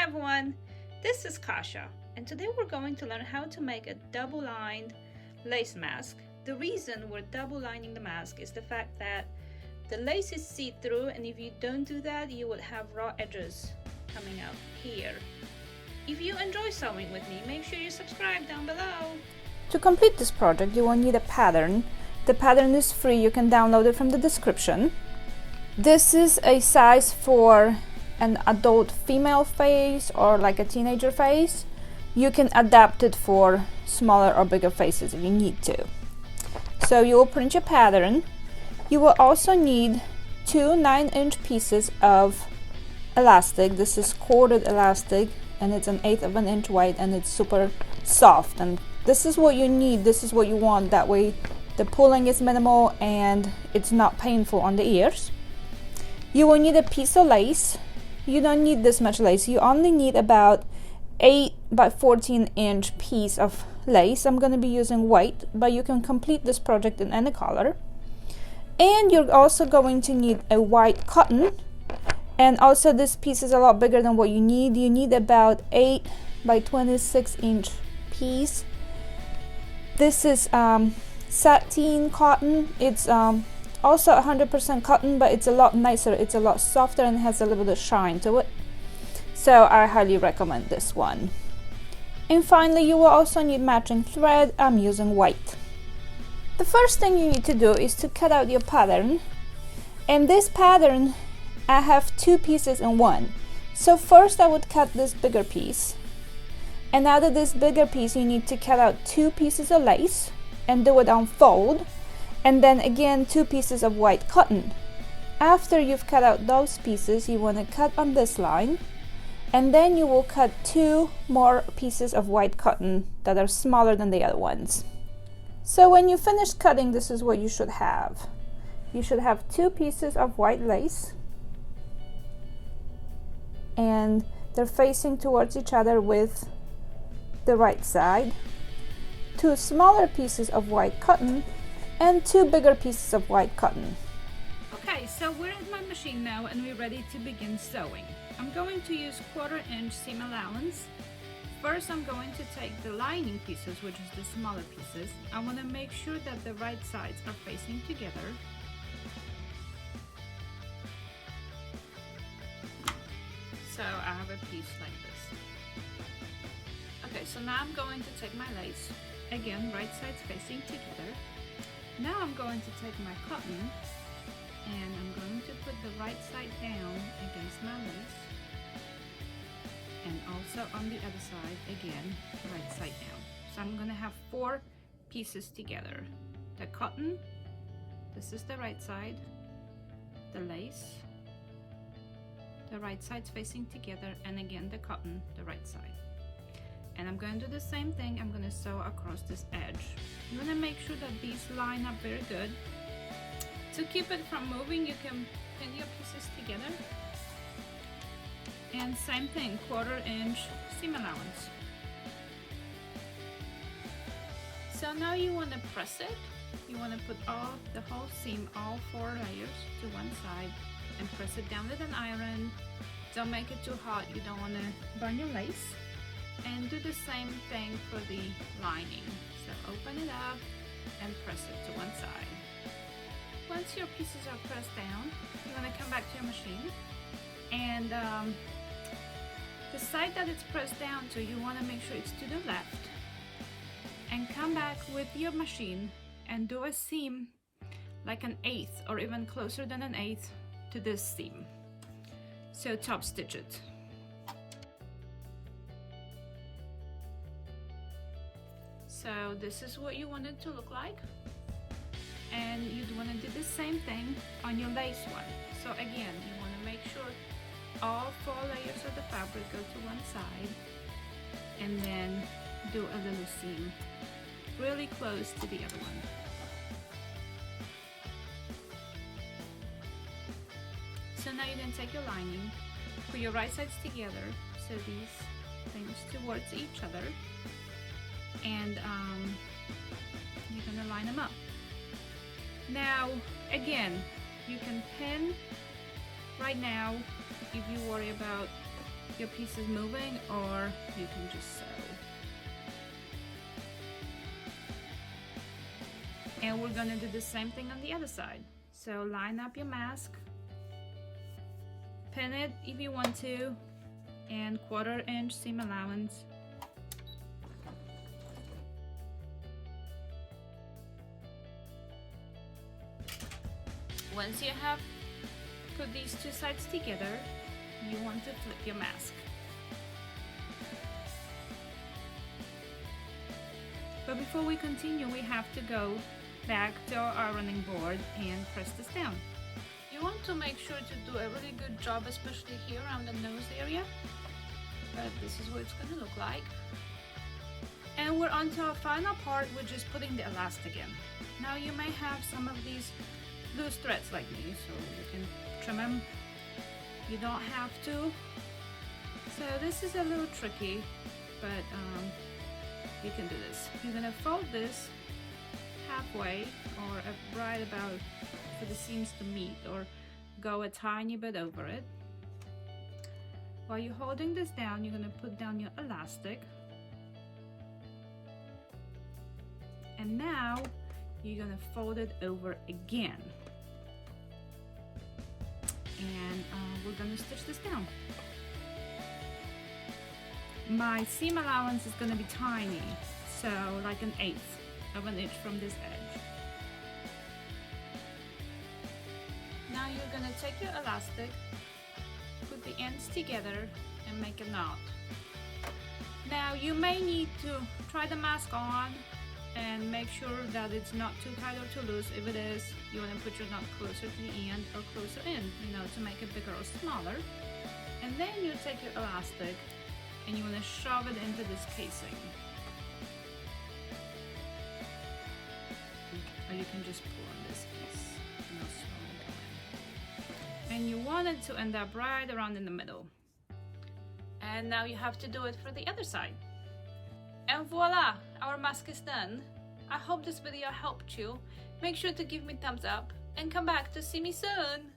everyone, this is Kasha, and today we're going to learn how to make a double-lined lace mask. The reason we're double-lining the mask is the fact that the lace is see-through, and if you don't do that, you will have raw edges coming out here. If you enjoy sewing with me, make sure you subscribe down below. To complete this project, you will need a pattern. The pattern is free, you can download it from the description. This is a size for an adult female face or like a teenager face. You can adapt it for smaller or bigger faces if you need to. So you will print your pattern. You will also need two 9-inch pieces of elastic. This is corded elastic and it's 1/8 of an inch wide and it's super soft, and this is what you need, this is what you want. That way the pulling is minimal and it's not painful on the ears. You will need a piece of lace. You don't need this much lace, you only need about 8 by 14-inch piece of lace. I'm going to be using white, but you can complete this project in any color. And you're also going to need a white cotton, and also this piece is a lot bigger than what you need. You need about 8 by 26-inch piece. This is sateen cotton. It's also 100% cotton, but it's a lot nicer, it's a lot softer and has a little bit of shine to it, so I highly recommend this one. And finally, you will also need matching thread. I'm using white. The first thing you need to do is to cut out your pattern, and this pattern I have 2 pieces in one. So first I would cut this bigger piece, and out of this bigger piece you need to cut out 2 pieces of lace and do it on fold, and then again 2 pieces of white cotton. After you've cut out those pieces, you want to cut on this line, and then you will cut 2 more pieces of white cotton that are smaller than the other ones. So when you finish cutting, this is what you should have. You should have 2 pieces of white lace, and they're facing towards each other with the right side, 2 smaller pieces of white cotton, and 2 bigger pieces of white cotton. Okay, so we're at my machine now and we're ready to begin sewing. I'm going to use 1/4-inch seam allowance. First, I'm going to take the lining pieces, which is the smaller pieces. I want to make sure that the right sides are facing together. So I have a piece like this. Okay, so now I'm going to take my lace. Again, right sides facing together. Now I'm going to take my cotton and I'm going to put the right side down against my lace, and also on the other side again, right side down. So I'm going to have 4 pieces together. The cotton, this is the right side, the lace, the right sides facing together, and again the cotton, the right side. And I'm going to do the same thing. I'm going to sew across this edge. You want to make sure that these line up very good. To keep it from moving, you can pin your pieces together. And same thing, 1/4-inch seam allowance. So now you want to press it. You want to put the whole seam, all 4 layers to one side, and press it down with an iron. Don't make it too hot, you don't want to burn your lace. And do the same thing for the lining. So open it up and press it to one side. Once your pieces are pressed down, you want to come back to your machine, and the side that it's pressed down to, you want to make sure it's to the left, and come back with your machine and do a seam like 1/8 or even closer than 1/8 to this seam. So top stitch it. So this is what you want it to look like, and you'd want to do the same thing on your lace one. So again, you want to make sure all 4 layers of the fabric go to one side, and then do a little seam really close to the other one. So now you're going to take your lining, put your right sides together, so these things towards each other, and you're going to line them up. Now again, you can pin right now if you worry about your piece is moving, or you can just sew. And we're gonna do the same thing on the other side. So line up your mask, pin it if you want to, and 1/4 inch seam allowance. Once you have put these two sides together, you want to flip your mask. But before we continue, we have to go back to our ironing board and press this down. You want to make sure to do a really good job, especially here around the nose area. But this is what it's going to look like. And we're on to our final part, which is putting the elastic in. Now you may have some of these loose threads like me, so you can trim them. You don't have to. So this is a little tricky, but you can do this. You're gonna fold this halfway, or right about for the seams to meet, or go a tiny bit over it. While you're holding this down, you're gonna put down your elastic. And now you're gonna fold it over again. And we're gonna stitch this down. My seam allowance is gonna be tiny, so like 1/8 of an inch from this edge. Now you're gonna take your elastic, put the ends together, and make a knot. Now you may need to try the mask on and make sure that it's not too tight or too loose. If it is, you want to put your knot closer to the end or closer in, to make it bigger or smaller. And then you take your elastic and you want to shove it into this casing. Or you can just pull on this piece. And you want it to end up right around in the middle. And now you have to do it for the other side. And voila, our mask is done. I hope this video helped you. Make sure to give me thumbs up and come back to see me soon.